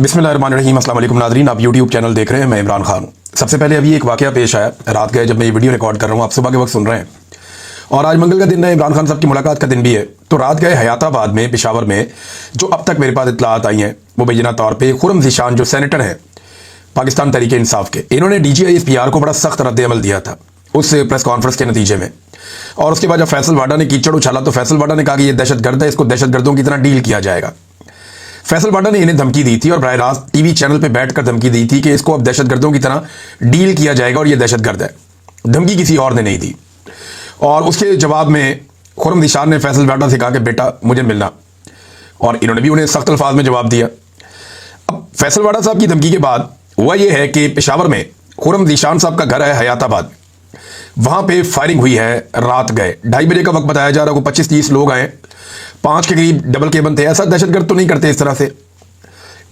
बिस्मिल्लाहिर्रहमानिर्रहीम। अस्सलाम वालेकुम नाज़रीन, आप यूट्यूब चैनल देख रहे हैं। मैं इमरान खान। सबसे पहले अभी एक वाक़या पेश आया रात का, जब मैं ये वीडियो रिकॉर्ड कर रहा हूँ, आप सुबह के वक्त सुन रहे हैं और आज मंगल का दिन है, इमरान खान साहब की मुलाकात का दिन भी है। तो रात गए हयाताबाद में, पेशावर में, जो अब तक मेरे पास इत्तलात आई हैं वो बेजना तौर पर खुर्रम ज़ीशान जो सेनेटर हैं पाकिस्तान तहरीक इंसाफ के, इन्होंने DGISPR को बड़ा सख्त रद्द-ए-अमल दिया था उस प्रेस कॉन्फ्रेंस के नतीजे में। और उसके बाद जब फैसल वाडा ने कीचड़ उछाला तो फैसल वाडा ने कहा कि ये दहशतगर्द है, इसको दहशतगर्दों की तरह डील किया जाएगा। फैसल वाडा ने इन्हें धमकी दी थी और बराह रास्त टीवी चैनल पे बैठकर धमकी दी थी कि इसको अब दहशतगर्दों की तरह डील किया जाएगा और ये दहशतगर्द है। धमकी किसी और ने नहीं दी। और उसके जवाब में खुर्रम ज़ीशान ने फैसल वाडा से कहा कि बेटा मुझे मिलना, और इन्होंने भी उन्हें सख्त अल्फाज में जवाब दिया। अब फैसल वाडा साहब की धमकी के बाद हुआ ये है कि पेशावर में खुर्रम ज़ीशान साहब का घर है हयाताबाद, वहां पे फायरिंग हुई है। रात गए 2:30 बजे का वक्त बताया जा रहा है, 25-30 लोग आए, 5 के करीब डबल केबन थे। ऐसा दहशतगर्द तो नहीं करते इस तरह से,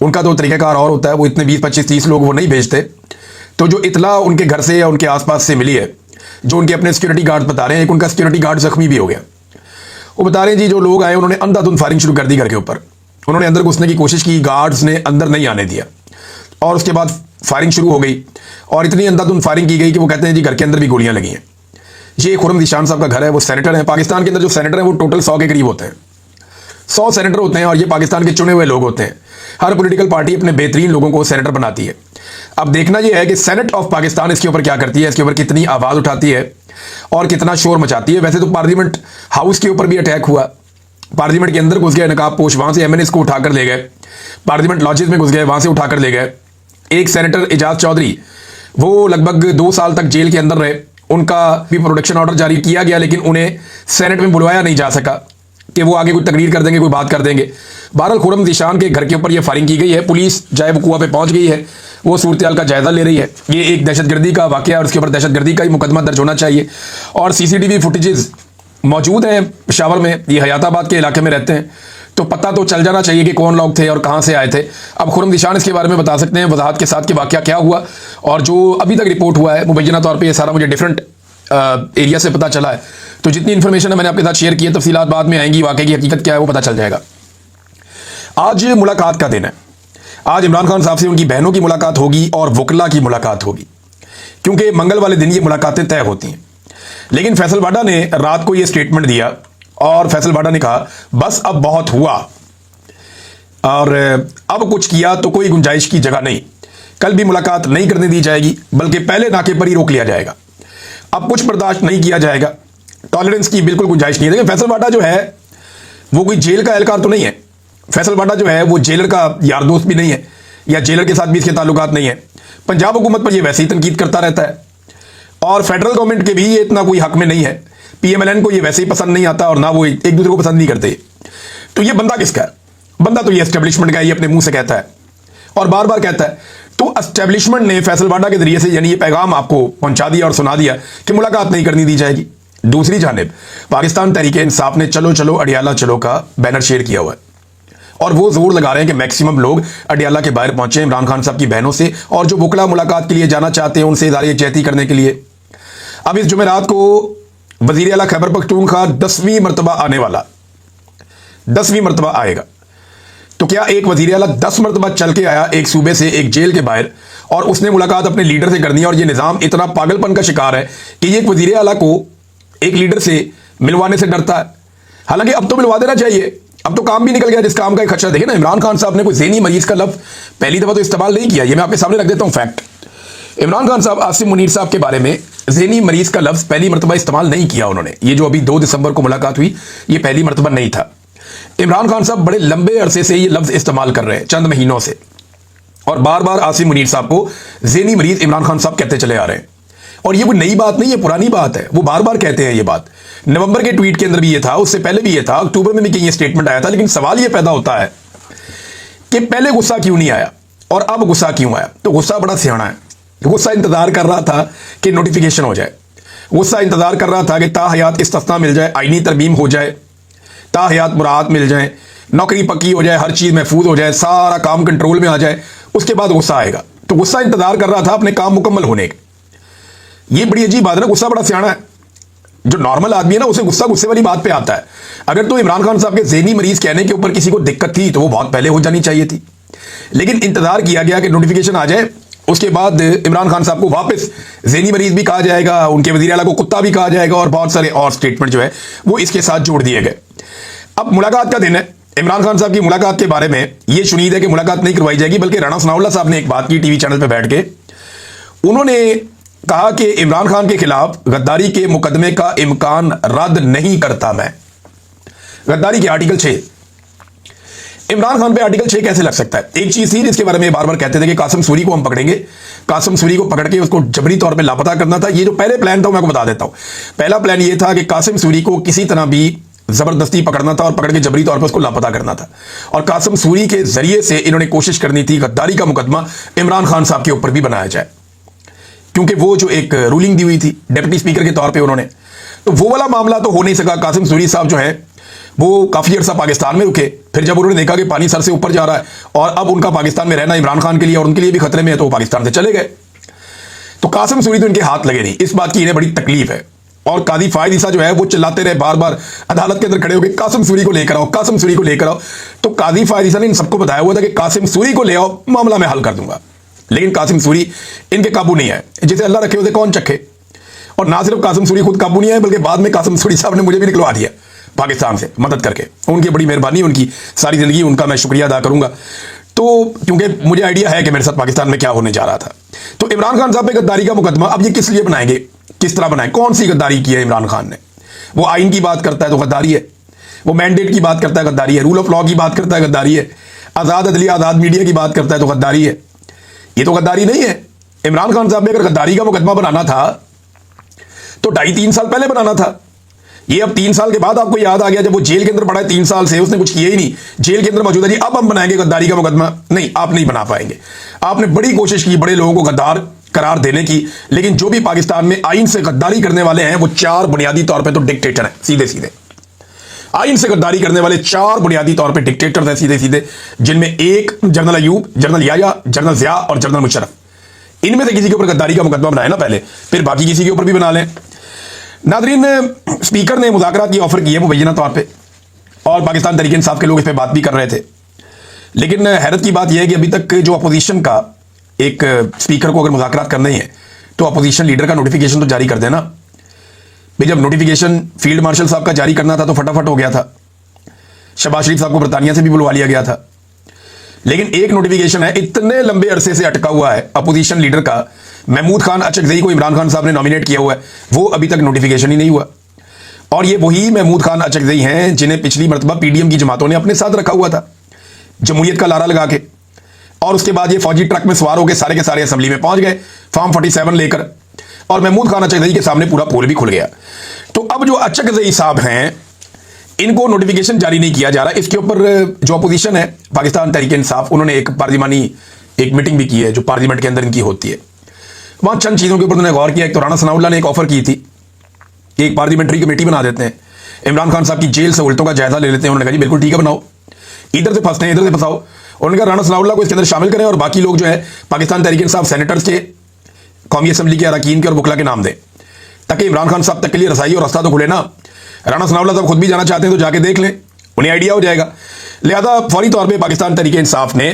उनका तो तरीक़ाकार और होता है, वो इतने 20-25-30 लोग वो नहीं भेजते। तो जो इतला उनके घर से या उनके आसपास से मिली है, जो उनके अपने सिक्योरिटी गार्ड बता रहे हैं, एक उनका सिक्योरिटी गार्ड जख्मी भी हो गया। वो बता रहे हैं जी जो लोग आए उन्होंने अंधाधुंध फायरिंग शुरू कर दी घर के ऊपर। उन्होंने अंदर घुसने की कोशिश की, गार्ड्स ने अंदर नहीं आने दिया और उसके बाद फायरिंग शुरू हो गई और इतनी अंधाधुंध फायरिंग की गई कि वो कहते हैं जी घर के अंदर भी गोलियां लगी हैं। ये खुर्रम ज़ीशान साहब का घर है, वो सेनेटर हैं। पाकिस्तान के अंदर जो सेनेटर हैं वो टोटल 100 के करीब होते हैं, 100 सेनेटर होते हैं और ये पाकिस्तान के चुने हुए लोग होते हैं। हर पॉलिटिकल पार्टी अपने बेहतरीन लोगों को सेनेटर बनाती है। अब देखना यह है कि सेनेट ऑफ पाकिस्तान इसके ऊपर क्या करती है, इसके ऊपर कितनी आवाज़ उठाती है और कितना शोर मचाती है। वैसे तो पार्लियामेंट हाउस के ऊपर भी अटैक हुआ, पार्लियामेंट के अंदर घुस गए नकाब पोश, वहां से MNAs को उठाकर ले गए, पार्लियामेंट लॉजेस में घुस गए, वहां से उठाकर ले गए। एक सेनेटर एजाज चौधरी, वो लगभग 2 साल तक जेल के अंदर रहे, उनका भी प्रोटेक्शन ऑर्डर जारी किया गया, लेकिन उन्हें सेनेट में बुलवाया नहीं जा सका कि वो आगे कोई तकरीर कर देंगे, कोई बात कर देंगे। बहरहाल खुर्रम ज़ीशान के घर के ऊपर ये फायरिंग की गई है। पुलिस चाहे वो कुआं पे पहुंच गई है, वो सूरत हाल का जायजा ले रही है। ये एक दहशतगर्दी का वाक़या है और उसके ऊपर दहशतगर्दी का ही मुकदमा दर्ज होना चाहिए। और CCTV फुटेजेस मौजूद हैं पेशावर में, ये हयाताबाद के इलाके में रहते हैं, तो पता तो चल जाना चाहिए कि कौन लोग थे और कहां से आए थे। अब खुर्रम ज़ीशान इसके बारे में बता सकते हैं वजाहत के साथ कि वाक़या क्या हुआ, और जो अभी तक रिपोर्ट हुआ है मुबैना तौर पे ये सारा मुझे डिफरेंट एरिया से पता चला है। तो जितनी इन्फॉर्मेशन है मैंने आपके साथ शेयर की है, तफसीलात बाद में आएंगी, वाक़े की हकीकत क्या है वो पता चल जाएगा। आज मुलाकात का दिन है। आज इमरान खान साहब से उनकी बहनों की मुलाकात होगी और वकला की मुलाकात होगी, क्योंकि मंगल वाले दिन ये मुलाकातें तय होती हैं। लेकिन फैसल वाडा ने रात को ये स्टेटमेंट दिया और फैसल वाडा ने कहा बस अब बहुत हुआ और अब कुछ किया तो कोई गुंजाइश की जगह नहीं, कल भी मुलाकात नहीं करने दी जाएगी, बल्कि पहले नाके पर ही रोक लिया जाएगा। अब कुछ बर्दाश्त नहीं किया जाएगा, टॉलरेंस की बिल्कुल गुंजाइश नहीं है। देखिए फैसल वाडा जो है वो कोई जेल का एहलकार तो नहीं है। फैसल वाडा जो है वो जेलर का यार दोस्त भी नहीं है, या जेलर के साथ भी इसके ताल्लुकात नहीं है। पंजाब हुकूमत पर ये वैसे ही तनकीद करता रहता है और फेडरल गवर्नमेंट के भी ये इतना कोई हक में नहीं है। PMLN को ये वैसे ही पसंद नहीं आता और ना वो एक दूसरे को पसंद नहीं करते। तो ये बंदा किसका है? बंदा तो ये एस्टेब्लिशमेंट का, ये अपने मुंह से कहता है और बार बार कहता है। तो एस्टेब्लिशमेंट ने फैसल वाडा के जरिए से यानी ये पैगाम आपको पहुंचा दिया और सुना दिया कि मुलाकात नहीं करनी दी जाएगी। दूसरी जानिब पाकिस्तान तहरीक इंसाफ ने चलो चलो अडियाला चलो का बैनर शेयर किया हुआ है और वो जोर लगा रहे हैं कि मैक्सिमम लोग अडियाला के बाहर पहुंचे इमरान खान साहब की बहनों से, और जो वकला मुलाकात के लिए जाना चाहते हैं उनसे इज़हार यकजहती करने के लिए। अब इस जुमेरात को वज़ीर आला खैबर पख्तूनख्वा 10वीं मरतबा आने वाला, 10वीं मरतबा आएगा। तो क्या एक वज़ीर आला 10 मरतबा चल के आया एक सूबे से, एक जेल के बाहर, और उसने मुलाकात अपने लीडर से करनी है? और ये निज़ाम इतना पागलपन का शिकार है कि ये एक वज़ीर आला को एक लीडर से मिलवाने से डरता है। हालांकि अब तो मिलवा देना चाहिए, अब तो काम भी निकल गया जिस काम का एक खदशा। देखिए ना, इमरान खान साहब ने कोई ज़हनी मरीज का लफ्ज़ पहली दफ़ा तो इस्तेमाल नहीं किया। ये मैं आपके सामने रख देता हूँ फैक्ट। इमरान खान साहब आसिम मुनीर साहब के बारे में ज़हनी मरीज का लफ्ज़ पहली मरतबा इस्तेमाल नहीं किया उन्होंने। ये जो अभी 2 दिसंबर को मुलाकात हुई ये पहली मरतबा नहीं था। इमरान खान साहब बड़े लंबे अरसे से ये लफ्ज़ इस्तेमाल कर रहे हैं, चंद महीनों से, और बार बार आसिम मुनीर साहब को ज़हनी मरीज इमरान खान साहब कहते चले आ रहे हैं। और ये कोई नई बात नहीं है, पुरानी बात है, वो बार बार कहते हैं ये बात। नवंबर के ट्वीट के अंदर भी ये था, उससे पहले भी ये था, अक्टूबर में भी कहीं ये स्टेटमेंट आया था। लेकिन सवाल ये पैदा होता है कि पहले गुस्सा क्यों नहीं आया और अब गुस्सा क्यों आया? तो गुस्सा बड़ा सियाना है। गुस्सा इंतजार कर रहा था कि नोटिफिकेशन हो जाए, गुस्सा इंतजार कर रहा था कि ताहयात इस्तिस्ना मिल जाए, आईनी तरमीम हो जाए, ताहयात मुराद मिल जाए, नौकरी पक्की हो जाए, हर चीज़ महफूज हो जाए, सारा काम कंट्रोल में आ जाए, उसके बाद गुस्सा आएगा। तो गुस्सा इंतजार कर रहा था अपने काम मुकम्मल होने के। ये बड़ी अजीब बात है ना, गुस्सा बड़ा सियाना है। जो नॉर्मल आदमी है ना उसे गुस्सा गुस्से वाली बात पे आता है। अगर तो इमरान खान साहब के ज़हनी मरीज कहने के ऊपर किसी को दिक्कत थी तो वो बहुत पहले हो जानी चाहिए थी। लेकिन इंतजार किया गया कि नोटिफिकेशन आ जाए, उसके बाद इमरान खान साहब को वापस ज़हनी मरीज भी कहा जाएगा, उनके वज़ीर आला को कुत्ता भी कहा जाएगा और बहुत सारे और स्टेटमेंट जो है वो इसके साथ जोड़ दिए गए। अब मुलाकात का दिन है, इमरान खान साहब की मुलाकात के बारे में ये शुनीद है कि मुलाकात नहीं करवाई जाएगी, बल्कि राणा सनाउल्लाह साहब ने एक बात की टीवी चैनल पर बैठ के। उन्होंने कहा कि इमरान खान के खिलाफ गद्दारी के मुकदमे का इम्कान रद्द नहीं करता मैं। गद्दारी के आर्टिकल 6, इमरान खान पे आर्टिकल 6 कैसे लग सकता है? एक चीज थी जिसके बारे में बार बार कहते थे कि कासिम सूरी को हम पकड़ेंगे, कासिम सूरी को पकड़ के उसको जबरी तौर पे लापता करना था। ये जो पहले प्लान था मैं आपको बता देता हूं। पहला प्लान ये था कि कासिम सूरी को किसी तरह भी जबरदस्ती पकड़ना था और पकड़ के जबरी तौर पर उसको लापता करना था, और कासिम सूरी के जरिए से इन्होंने कोशिश करनी थी गद्दारी का मुकदमा इमरान खान साहब के ऊपर भी बनाया जाए, क्योंकि वो जो एक रूलिंग दी हुई थी डिप्टी स्पीकर के तौर पे उन्होंने, तो वो वाला मामला तो हो नहीं सका। कासिम सूरी साहब जो है वो काफी अर्सा पाकिस्तान में रुके, फिर जब उन्होंने देखा कि पानी सर से ऊपर जा रहा है और अब उनका पाकिस्तान में रहना इमरान खान के लिए और उनके लिए भी खतरे में है, तो वो पाकिस्तान से चले गए। तो कासिम सूरी तो इनके हाथ लगे नहीं, इस बात की इन्हें बड़ी तकलीफ है। और काजी फायद ईसा जो है वो चिल्लाते रहे बार बार अदालत के अंदर खड़े होकर, कासिम सूरी को लेकर आओ, कासिम सूरी को लेकर आओ। तो काजी फायद ईसा ने इन सबको बताया हुआ था कि कासिम सूरी को ले आओ, मामला मैं हल कर दूंगा। लेकिन कासिम सूरी इनके काबू नहीं आए, जिसे अल्लाह रखे उसे कौन चखे। और ना सिर्फ कासिम सूरी खुद काबू नहीं आए, बल्कि बाद में कासिम सूरी साहब ने मुझे भी निकलवा दिया पाकिस्तान से मदद करके। उनकी बड़ी मेहरबानी, उनकी सारी जिंदगी उनका मैं शुक्रिया अदा करूंगा। तो क्योंकि मुझे आइडिया है कि मेरे साथ पाकिस्तान में क्या होने जा रहा था। तो इमरान खान साहब पे गद्दारी का मुकदमा अब ये किस लिए बनाएंगे, किस तरह बनाए, कौन सी गद्दारी की है इमरान खान ने? वो आइन की बात करता है तो गद्दारी है, वो मैंडेट की बात करता है गद्दारी है, रूल ऑफ लॉ की बात करता है गद्दारी है, आजाद अदलिया आजाद मीडिया की बात करता है तो गद्दारी है। ये तो गद्दारी नहीं है। इमरान खान साहब ने अगर गद्दारी का मुकदमा बनाना था तो 2.5-3 साल पहले बनाना था। ये अब 3 साल के बाद आपको याद आ गया, जब वो जेल के अंदर पड़ा है 3 साल से, उसने कुछ किया ही नहीं, जेल के अंदर मौजूद है जी, अब हम बनाएंगे गद्दारी का मुकदमा। नहीं, आप नहीं बना पाएंगे। आपने बड़ी कोशिश की बड़े लोगों को गद्दार करार देने की, लेकिन जो भी पाकिस्तान में आइन से गद्दारी करने वाले हैं वो 4 बुनियादी तौर पर तो डिक्टेटर हैं, सीधे सीधे। आइन से गद्दारी करने वाले 4 बुनियादी तौर पर डिक्टेटर हैं, सीधे सीधे, जिनमें एक general Ayub, general Yahya, general Zia और जनरल मुशर्रफ। इनमें से किसी के ऊपर गद्दारी का मुकदमा बनाए ना पहले, फिर बाकी किसी के ऊपर भी बना लें। नादरीन, स्पीकर ने मुज़ाकरात की ऑफर की है मुबैना तौर पे, और पाकिस्तान तहरीक इंसाफ के लोग इस पर बात भी कर रहे थे। लेकिन हैरत की बात यह है कि अभी तक जो अपोजिशन का एक स्पीकर को अगर मुज़ाकरात करने ही है तो अपोजिशन लीडर का नोटिफिकेशन तो जारी कर देना भाई। जब नोटिफिकेशन फील्ड मार्शल साहब का जारी करना था तो फटाफट हो गया था, शहबाज शरीफ साहब को बरतानिया से भी बुलवा लिया गया था। लेकिन एक नोटिफिकेशन है इतने लंबे अरसे से अटका हुआ है अपोजिशन लीडर का, महमूद खान अचकजई को इमरान खान साहब ने नॉमिनेट किया हुआ है, वो अभी तक नोटिफिकेशन ही नहीं हुआ। और ये वही महमूद खान अचकजई हैं जिन्हें पिछली मरतबा पीडीएम की जमातों ने अपने साथ रखा हुआ था जमहूरियत का लारा लगा के, और उसके बाद ये फौजी ट्रक में सवार होकर सारे के सारे असेंबली में पहुंच गए फॉर्म 47 लेकर, और महमूद खान अचकजई के सामने पूरा पोल भी खुल गया। तो अब जो अचकजई साहब हैं इनको नोटिफिकेशन जारी नहीं किया जा रहा। इसके ऊपर जो अपोजिशन है पाकिस्तान तहरीक इंसाफ, उन्होंने एक पार्लिमानी एक मीटिंग भी की है जो पार्लियामेंट के अंदर इनकी होती है। वहां चंद चीज़ों के ऊपर उन्होंने गौर किया। एक तो राणा सनाउल्लाह ने एक ऑफर की थी कि एक पार्लियामेंट्री कमेटी बना देते हैं, इमरान खान साहब की जेल से उल्टों का जायजा ले लेते हैं। उन्होंने कहा जी बिल्कुल ठीक है, बनाओ, इधर से फंसते हैं इधर से फंसाओ। उन्होंने कहा राणा सनाउल्लाह को इसके अंदर शामिल करें और बाकी लोग जो है पाकिस्तान तहरीक इंसाफ सेनेटर्स के, कौमी असम्बली के अरकान के और वकला के नाम दें, ताकि इमरान खान साहब तक के लिए रसाई और रास्ता तो खुले ना। राणा सनाउल्लाह साहब खुद भी जाना चाहते हैं तो जाके देख लें, उन्हें आइडिया हो जाएगा। लिहाजा फौरी तौर पर पाकिस्तान तहरीक इंसाफ ने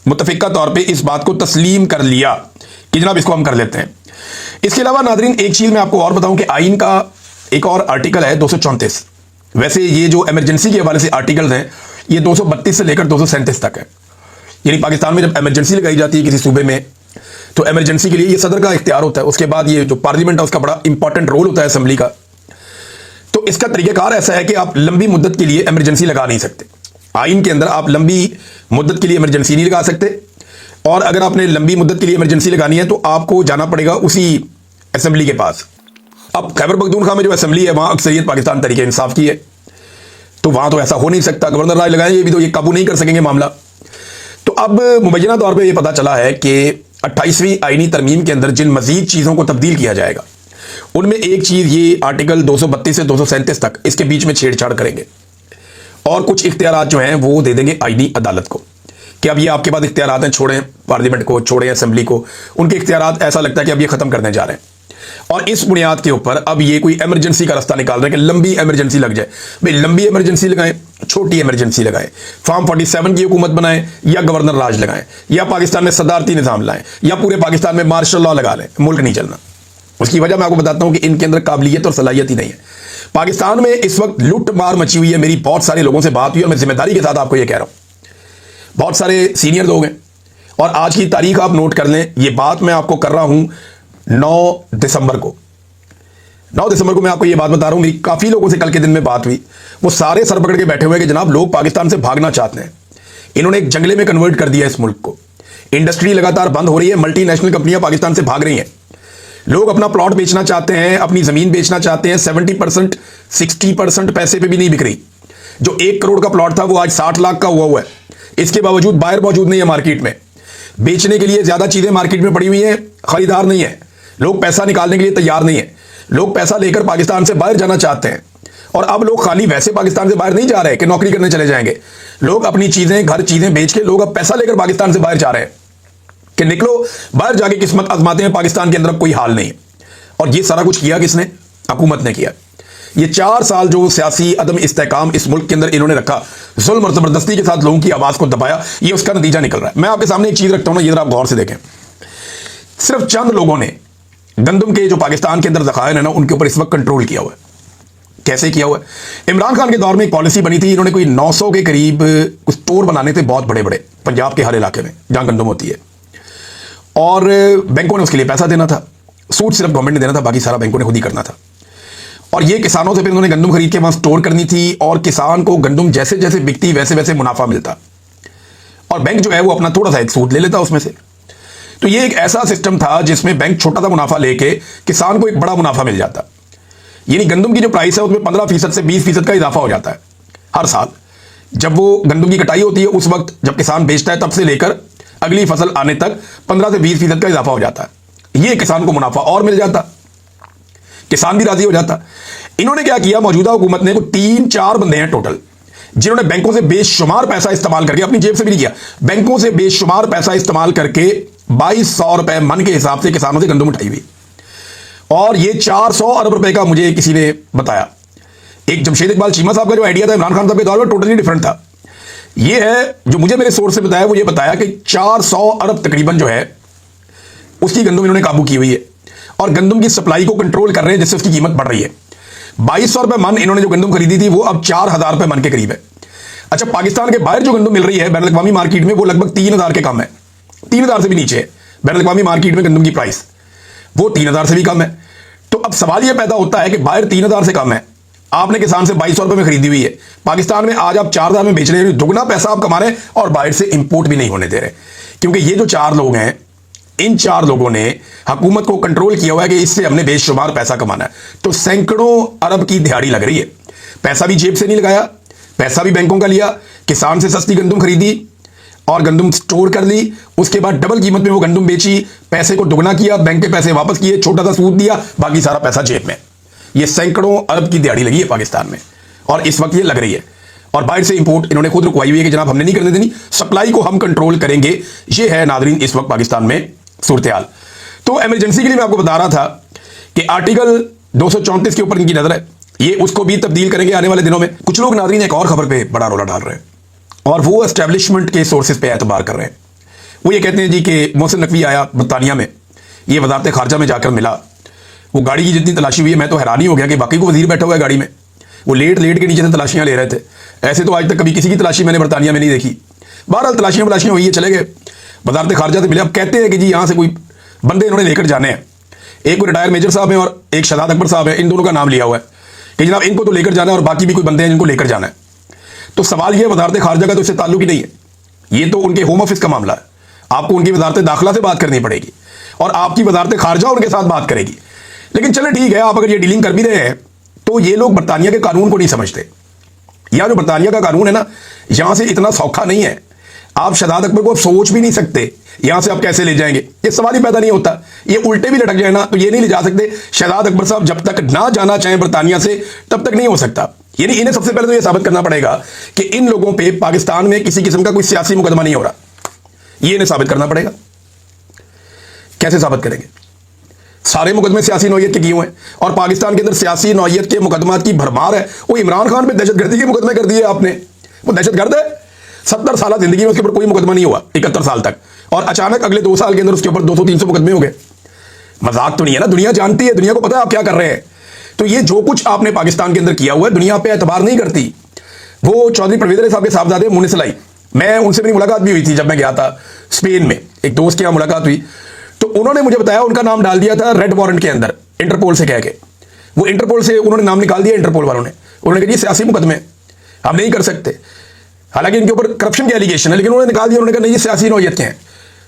मुतफिका तौर पर इस बात को तस्लीम कर लिया कि जनाब इसको हम कर लेते हैं। इसके अलावा नादरीन एक चीज़ मैं आपको और बताऊं कि आइन का एक और आर्टिकल है 234। वैसे ये जो इमरजेंसी के हवाले से आर्टिकल्स हैं ये 232 से लेकर 237 तक है। यानी पाकिस्तान में जब इमरजेंसी लगाई जाती है किसी सूबे में तो इमरजेंसी के लिए ये सदर का इख्तियार होता है, उसके बाद ये जो पार्लियामेंट है उसका बड़ा इंपॉर्टेंट रोल होता है असेंबली का। तो इसका तरीक़ाकार ऐसा है कि आप लंबी मुद्दत के लिए इमरजेंसी लगा नहीं सकते। आइन के अंदर आप लंबी मुद्दत के लिए इमरजेंसी नहीं लगा सकते, और अगर आपने लंबी मुद्दत के लिए इमरजेंसी लगानी है तो आपको जाना पड़ेगा उसी असेंबली के पास। अब खैबर पख्तूनख्वा में जो असेंबली है वहां अक्सरियत पाकिस्तान तहरीक इंसाफ की है, तो वहां तो ऐसा हो नहीं सकता। गवर्नर राय लगाएं ये भी तो ये काबू नहीं कर सकेंगे मामला। तो अब मुबैना तौर पे ये पता चला है कि 28वीं आईनी तरमीम के अंदर जिन मजीद चीज़ों को तब्दील किया जाएगा उनमें एक चीज़ ये आर्टिकल 232 से 237 तक इसके बीच में छेड़छाड़ करेंगे, और कुछ इख्तियारात जो हैं वो दे देंगे आईनी अदालत को कि अब ये आपके पास इख्तियारात हैं, छोड़ें पार्लियामेंट को, छोड़ें असेंबली को। उनके इख्तियारात ऐसा लगता है कि अब ये ख़त्म करने जा रहे हैं। और इस बुनियाद के ऊपर अब ये कोई इमरजेंसी का रास्ता निकाल रहे हैं कि लंबी इमरजेंसी लग जाए। भाई लंबी इमरजेंसी लगाएं, छोटी इमरजेंसी लगाएं, फॉर्म 47 की हुकूमत बनाएं या गवर्नर राज लगाएं या पाकिस्तान में सदारती निजाम लाएं या पूरे पाकिस्तान में मार्शल लॉ लगा लें, मुल्क नहीं चलना। उसकी वजह मैं आपको बताता हूं कि इनके अंदर काबिलियत और सलाहियत ही नहीं है। पाकिस्तान में इस वक्त लूट मार मची हुई है। मेरी बहुत सारे लोगों से बात हुई और मैं जिम्मेदारी के साथ आपको यह कह रहा हूं, बहुत सारे सीनियर लोग हैं और आज की तारीख आप नोट कर लें। यह बात मैं आपको कर रहा हूं 9 दिसंबर को। 9 दिसंबर को मैं आपको यह बात बता रहा हूं। मेरी काफी लोगों से कल के दिन में बात हुई, वो सारे सर पकड़ के बैठे हुए कि जनाब लोग पाकिस्तान से भागना चाहते हैं, इन्होंने एक जंगले में कन्वर्ट कर दिया इस मुल्क को। इंडस्ट्री लगातार बंद हो रही है, मल्टीनेशनल कंपनियां पाकिस्तान से भाग रही हैं, लोग अपना प्लॉट बेचना चाहते हैं, अपनी जमीन बेचना चाहते हैं। 70% 60% पैसे पे भी नहीं बिक रही। जो 1 करोड़ का प्लॉट था वो आज 60 लाख का हुआ है। इसके बावजूद बायर मौजूद नहीं है मार्केट में, बेचने के लिए ज्यादा चीजें मार्केट में पड़ी हुई हैं, खरीदार नहीं है, लोग पैसा निकालने के लिए तैयार नहीं है। लोग पैसा लेकर पाकिस्तान से बाहर जाना चाहते हैं। और अब लोग खाली वैसे पाकिस्तान से बाहर नहीं जा रहे कि नौकरी करने चले जाएंगे, लोग अपनी चीजें घर चीजें बेच के लोग अब पैसा लेकर पाकिस्तान से बाहर जा रहे हैं कि निकलो बाहर जाके किस्मत आजमाते हैं, पाकिस्तान के अंदर अब कोई हाल नहीं है। और ये सारा कुछ किया किसने? हुकूमत ने किया। ये 4 साल जो सियासी अदम इस्तेकाम इस मुल्क के अंदर इन्होंने रखा, जुल्म और जबरदस्ती के साथ लोगों की आवाज को दबाया, ये उसका नतीजा निकल रहा है। मैं आपके सामने एक चीज रखता हूं ना, ये आप गौर से देखें। सिर्फ चंद लोगों ने गंदम के जो पाकिस्तान के अंदर ज़खायर है ना, उनके ऊपर इस वक्त कंट्रोल किया हुआ है। कैसे किया हुआ है? इमरान खान के दौर में एक पॉलिसी बनी थी, इन्होंने कोई 900 के करीब कुछ स्टोर बनाने थे, बहुत बड़े बड़े, पंजाब के हर इलाके में जहां गंदम होती है। और बैंकों ने उसके लिए पैसा देना था, सूद सिर्फ गवर्नमेंट ने देना था, बाकी सारा बैंकों ने खुद ही करना था। और ये किसानों से फिर उन्होंने गंदम खरीद के वहां स्टोर करनी थी और किसान को गंदम जैसे जैसे बिकती वैसे वैसे मुनाफा मिलता और बैंक जो है वो अपना थोड़ा सा एक सूद ले लेता उसमें से। तो ये एक ऐसा सिस्टम था जिसमें बैंक छोटा सा मुनाफा लेके किसान को एक बड़ा मुनाफा मिल जाता। यानी गंदम की जो प्राइस है उसमें 15% से 20% का इजाफा हो जाता है हर साल। जब वो गंदम की कटाई होती है उस वक्त जब किसान बेचता है तब से लेकर अगली फसल आने तक 15 से 20% का इजाफा हो जाता है। ये किसान को मुनाफा और मिल जाता, किसान भी राजी हो जाता। इन्होंने क्या किया, मौजूदा हुकूमत ने, 3-4 बंदे हैं टोटल जिन्होंने बैंकों से बेशुमार पैसा इस्तेमाल करके, अपनी जेब से भी नहीं किया, बैंकों से बेशुमार पैसा इस्तेमाल करके 2200 रुपए मन के हिसाब से किसानों से गंदम उठाई हुई। और ये 400 अरब रुपए का मुझे किसी ने बताया। एक जमशेद इकबाल चीमा साहब का जो आइडिया था इमरान खान साहब के दौर में टोटली डिफरेंट था। ये है जो मुझे मेरे सोर्स से बताया, वो ये बताया कि 400 अरब तकरीबन जो है उसकी गंदम इन्होंने काबू की हुई है और गंदम की सप्लाई को कंट्रोल कर रहे हैं जिससे उसकी कीमत बढ़ रही है। 2200 रुपए मन इन्होंने जो गंदम खरीदी थी वो अब 4000 रुपए मन के करीब है। अच्छा, पाकिस्तान के बाहर जो गंदम मिल रही है बैनुल अक़वामी मार्केट में वो लगभग 3000 के कम है, 3000 से भी नीचे है बैनुल अक़वामी मार्केट में गंदम की प्राइस, वो 3000 से भी कम है। तो अब सवाल यह पैदा होता है कि बाहर 3000 से कम है, आपने किसान से 2200 रुपए में खरीदी हुई है, पाकिस्तान में आज आप 4000 में बेच रहे हैं, दुगना पैसा आप कमा रहे हैं और बाहर से इंपोर्ट भी नहीं होने दे रहे। क्योंकि ये जो 4 लोग हैं, इन 4 लोगों ने हुकूमत को कंट्रोल किया हुआ है कि इससे हमने बेशुमार पैसा कमाना है। तो सैकड़ों अरब की दिहाड़ी लग रही है। पैसा भी जेब से नहीं लगाया, पैसा भी बैंकों का लिया, किसान से सस्ती गंदम खरीदी और गंदम स्टोर कर ली, उसके बाद डबल कीमत में वो गंदम बेची, पैसे को दुगना किया, बैंक के पैसे वापस किए, छोटा सा सूद दिया, बाकी सारा पैसा जेब में। ये सैकड़ों अरब की दिहाड़ी लगी है पाकिस्तान में और इस वक्त ये लग रही है। और बाहर से इंपोर्ट इन्होंने खुद रुकवाई हुई है कि जनाब हमने नहीं करने देनी, सप्लाई को हम कंट्रोल करेंगे। ये है नादरीन इस वक्त पाकिस्तान में सूरत हाल। तो इमरजेंसी के लिए मैं आपको बता रहा था कि आर्टिकल 234 के ऊपर इनकी नजर है, ये उसको भी तब्दील करेंगे आने वाले दिनों में। कुछ लोग नादरीन एक और खबर पे बड़ा रोला डाल रहे हैं और वो एस्टेब्लिशमेंट के सोर्सेज पे एतबार कर रहे हैं। वो ये कहते हैं जी कि मोहसिन नकवी आया बरतानिया में, ये वजारत खारजा में जाकर मिला, वो गाड़ी की जितनी तलाशी हुई है मैं तो हैरान ही हो गया कि बाकी को वजीर बैठा हुआ है गाड़ी में, वो लेट के नीचे से तलाशियां ले रहे थे। ऐसे तो आज तक कभी किसी की तलाशी मैंने बरतानिया में नहीं देखी। बहरहाल तलाशियां हुई है, चले गए, वजारत खारजा से मिले। अब कहते हैं कि जी यहाँ से कोई बंदे इन्होंने लेकर जाने हैं, एक कोई रिटायर मेजर साहब हैं और एक शहजाद अकबर साहब है, इन दोनों का नाम लिया हुआ है कि जनाब इनको तो लेकर जाना है और बाकी भी कोई बंदे हैं जिनको लेकर जाना है। तो सवाल यह वजारत खारजा का तो इससे ताल्लुक ही नहीं है, ये तो उनके होम ऑफिस का मामला है। आपको उनकी वजारत दाखिला से बात करनी पड़ेगी और आपकी वजारत खारजा उनके साथ बात करेगी। लेकिन चले ठीक है, आप अगर ये डीलिंग कर भी रहे हैं तो ये लोग बरतानिया के कानून को नहीं समझते। या जो बरतानिया का कानून है ना, यहां से इतना सौखा नहीं है। आप शहजाद अकबर को आप सोच भी नहीं सकते यहां से आप कैसे ले जाएंगे, ये सवाल ही पैदा नहीं होता। ये उल्टे भी लटक जाए ना तो ये नहीं ले जा सकते। शहजाद अकबर साहब जब तक ना जाना चाहें बरतानिया से तब तक नहीं हो सकता। यानी इन्हें सबसे पहले तो ये साबित करना पड़ेगा कि इन लोगों पे पाकिस्तान में किसी किस्म का कोई सियासी मुकदमा नहीं हो रहा, ये इन्हें साबित करना पड़ेगा। कैसे साबित करेंगे? सारे मुकदमे सियासी नौयत के किए हुए हैं और पाकिस्तान के अंदर सियासी नौयत के मुकदमात की भरमार है। वो इमरान खान पे दहशतगर्दी के मुकदमे कर दिए आपने, वो दहशतगर्द है। 70 साल जिंदगी में उसके ऊपर कोई मुकदमा नहीं हुआ 71 साल तक, और अचानक अगले 2 साल के अंदर उसके ऊपर 200-300 मुकदमे हो गए। मजाक तो नहीं है ना, दुनिया जानती है, दुनिया को पता है आप क्या कर रहे हैं। तो ये जो कुछ आपने पाकिस्तान के अंदर किया हुआ है, दुनिया पे एतबार नहीं करती। वो चौधरी परवेज अली साहब के साहबजादे मुनिस लाई, मैं उनसे मेरी मुलाकात भी हुई थी जब मैं गया था स्पेन में, एक दोस्त के यहाँ मुलाकात हुई, तो उन्होंने मुझे बताया उनका नाम डाल दिया था रेड वारंट के अंदर, इंटरपोल से कह के। वो इंटरपोल से उन्होंने नाम निकाल दिया, इंटरपोल वालों ने, उन्होंने कहा सियासी मुकदमे हम नहीं कर सकते। हालांकि इनके ऊपर करप्शन के एलिगेशन है, लेकिन उन्होंने निकाल दिया, उन्होंने कहा नहीं ये सियासी नौयत के हैं,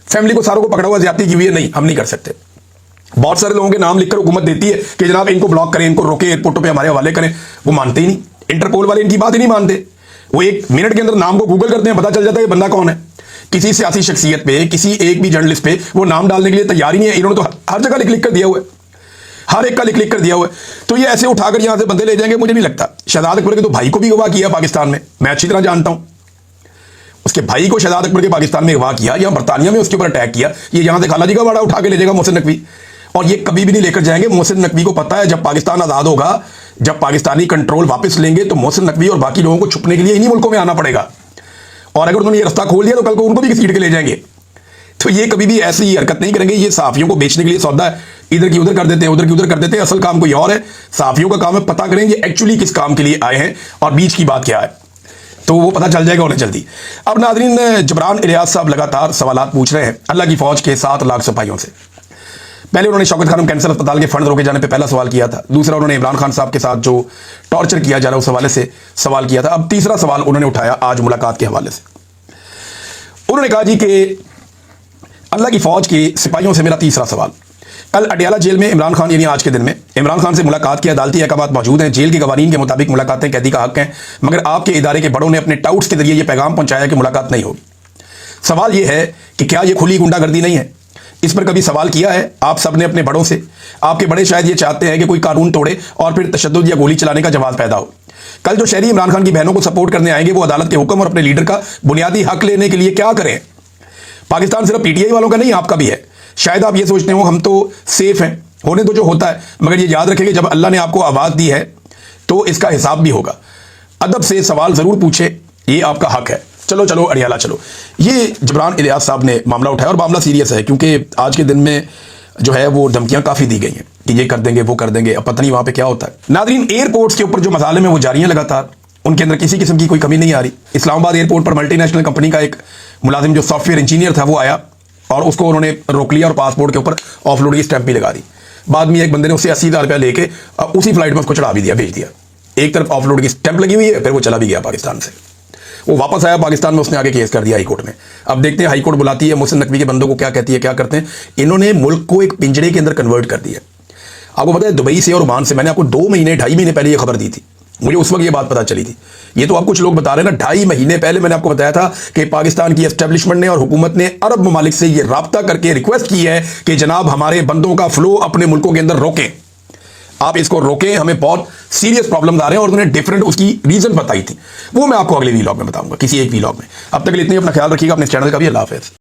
फैमिली को सारों को पकड़ा हुआ ज्यादती की हुई है, नहीं हम नहीं कर सकते। बहुत सारे लोगों के नाम लिखकर हुकूमत देती है कि जनाब इनको ब्लॉक करें, इनको रोके, एयरपोर्टों पे हमारे हवाले करें, वो मानते ही नहीं। इंटरपोल वाले इनकी बात ही नहीं मानते। वो 1 मिनट के अंदर नाम को गूगल करते हैं, पता चल जाता है ये बंदा कौन है। किसी सियासी शख्सियत पे, किसी एक भी जर्नलिस्ट पे वो नाम डालने के लिए तैयार ही नहीं है। इन्होंने तो हर जगह लिख कर दिया हुआ है, हर एक का लिख कर दिया हुआ है। तो ये ऐसे उठाकर यहां से बंदे ले जाएंगे, मुझे नहीं लगता। शहजाद अकबर के तो भाई को भी अगवा किया पाकिस्तान में, मैं अच्छी तरह जानता हूं। उसके भाई को शहजाद अकबर के पाकिस्तान में अगवा किया, या बरतानिया में उसके ऊपर अटैक किया। ये यहां से खाला जी का वाड़ा उठा के ले जाएगा मोहसिन नकवी, और ये कभी भी नहीं लेकर जाएंगे। मोहसिन नकवी को पता है जब पाकिस्तान आजाद होगा, जब पाकिस्तानी कंट्रोल वापस लेंगे, तो मोहसिन नकवी और बाकी लोगों को छुपने के लिए इन्हीं मुल्कों में आना पड़ेगा। और अगर उन्होंने ये रास्ता खोल दिया तो कल को उनको भी घसीट के ले जाएंगे। तो ये कभी भी ऐसी हरकत नहीं करेंगे। ये सहाफियों को बेचने के लिए सौदा है, इधर की उधर कर देते हैं, उधर की उधर कर देते हैं। असल काम कोई और है। सहाफियों का काम है पता करें ये एक्चुअली किस काम के लिए आए हैं और बीच की बात क्या है, तो वो पता चल जाएगा उन्हें जल्दी। अब नाज़रीन, जबरान इलियास साहब लगातार सवालात पूछ रहे हैं अल्लाह की फौज के 7 लाख सिपाहियों से। पहले उन्होंने शौकत खानम कैंसर अस्पताल के फंड रोके जाने पे पहला सवाल किया था। दूसरा उन्होंने इमरान खान साहब के साथ जो टॉर्चर किया जा रहा है उस हवाले से सवाल किया था। अब तीसरा सवाल उन्होंने उठाया आज मुलाकात के हवाले से। उन्होंने कहा जी कि अल्लाह की फौज के सिपाहियों से मेरा तीसरा सवाल, कल अडियाला जेल में इमरान खान, यानी आज के दिन में इमरान खान से मुलाकात की अदालती अहकामात मौजूद हैं। जेल के कवानीन के मुताबिक मुलाकातें कैदी का हक हैं, मगर आपके इदारे के बड़ों ने अपने टाउट्स के जरिए यह पैगाम पहुंचाया कि मुलाकात नहीं होगी। सवाल यह है कि क्या यह खुली गुंडागर्दी नहीं है? इस पर कभी सवाल किया है आप सब ने अपने बड़ों से? आपके बड़े शायद ये चाहते हैं कि कोई कानून तोड़े और फिर तशद्दुद या गोली चलाने का जवाब पैदा हो। कल जो शहरी इमरान खान की बहनों को सपोर्ट करने आएंगे वो अदालत के हुक्म और अपने लीडर का बुनियादी हक लेने के लिए क्या करें? पाकिस्तान सिर्फ पीटीआई वालों का नहीं, आपका भी है। शायद आप ये सोचते हो हम तो सेफ हैं, होने तो जो होता है, मगर ये याद रखेंगे जब अल्लाह ने आपको आवाज दी है तो इसका हिसाब भी होगा। अदब से सवाल जरूर पूछे, ये आपका हक है। चलो चलो अडियाला चलो। ये जबरान इलियास साहब ने मामला उठाया और मामला सीरियस है, क्योंकि आज के दिन में जो है वो धमकियां काफी दी गई हैं कि ये कर देंगे वो कर देंगे। अब पता नहीं वहां पे क्या होता है। नादरीन, एयरपोर्ट्स के ऊपर जो मसाले में वो जारी हैं लगातार, उनके अंदर किसी किस्म की कोई कमी नहीं आ रही। इस्लामाबाद एयरपोर्ट पर मल्टीनेशनल कंपनी का एक मुलाजिम जो सॉफ्टवेयर इंजीनियर था वो आया और उसको उन्होंने रोक लिया और पासपोर्ट के ऊपर ऑफलोड की स्टैंप भी लगा दी। बाद में एक बंदे ने उससे 80,000 रुपया लेके उसी फ्लाइट में उसको चढ़ा भी दिया, भेज दिया। एक तरफ ऑफलोड की स्टैंप लगी हुई है, फिर वो चला भी गया पाकिस्तान से। वो वापस आया पाकिस्तान में, उसने आगे केस कर दिया हाईकोर्ट में। अब देखते हैं हाईकोर्ट बुलाती है, मोहसिन नकवी के बंदों को क्या कहती है, क्या करते हैं। इन्होंने मुल्क को एक पिंजरे के अंदर कन्वर्ट कर दिया। आपको पता है दुबई से और ओमान से, मैंने आपको 2 महीने 2.5 महीने पहले ये खबर दी थी, मुझे उस वक्त ये बात पता चली थी। ये तो आप कुछ लोग बता रहे हैं ना, 2.5 महीने पहले मैंने आपको बताया था कि पाकिस्तान की एस्टेब्लिशमेंट ने और हुकूमत ने अरब ममालिक से ये राब्ता करके रिक्वेस्ट की है कि जनाब हमारे बंदों का फ्लो अपने मुल्कों के अंदर रोकें, आप इसको रोकें, हमें बहुत सीरियस प्रॉब्लम आ रहे हैं। और उन्होंने डिफरेंट उसकी रीजन बताई थी, वो मैं आपको अगले वीलॉग में बताऊंगा, किसी एक वीलॉग में। अब तक के लिए इतनी, अपना ख्याल रखिएगा, अपने चैनल का भी। अल्लाह हाफिज़।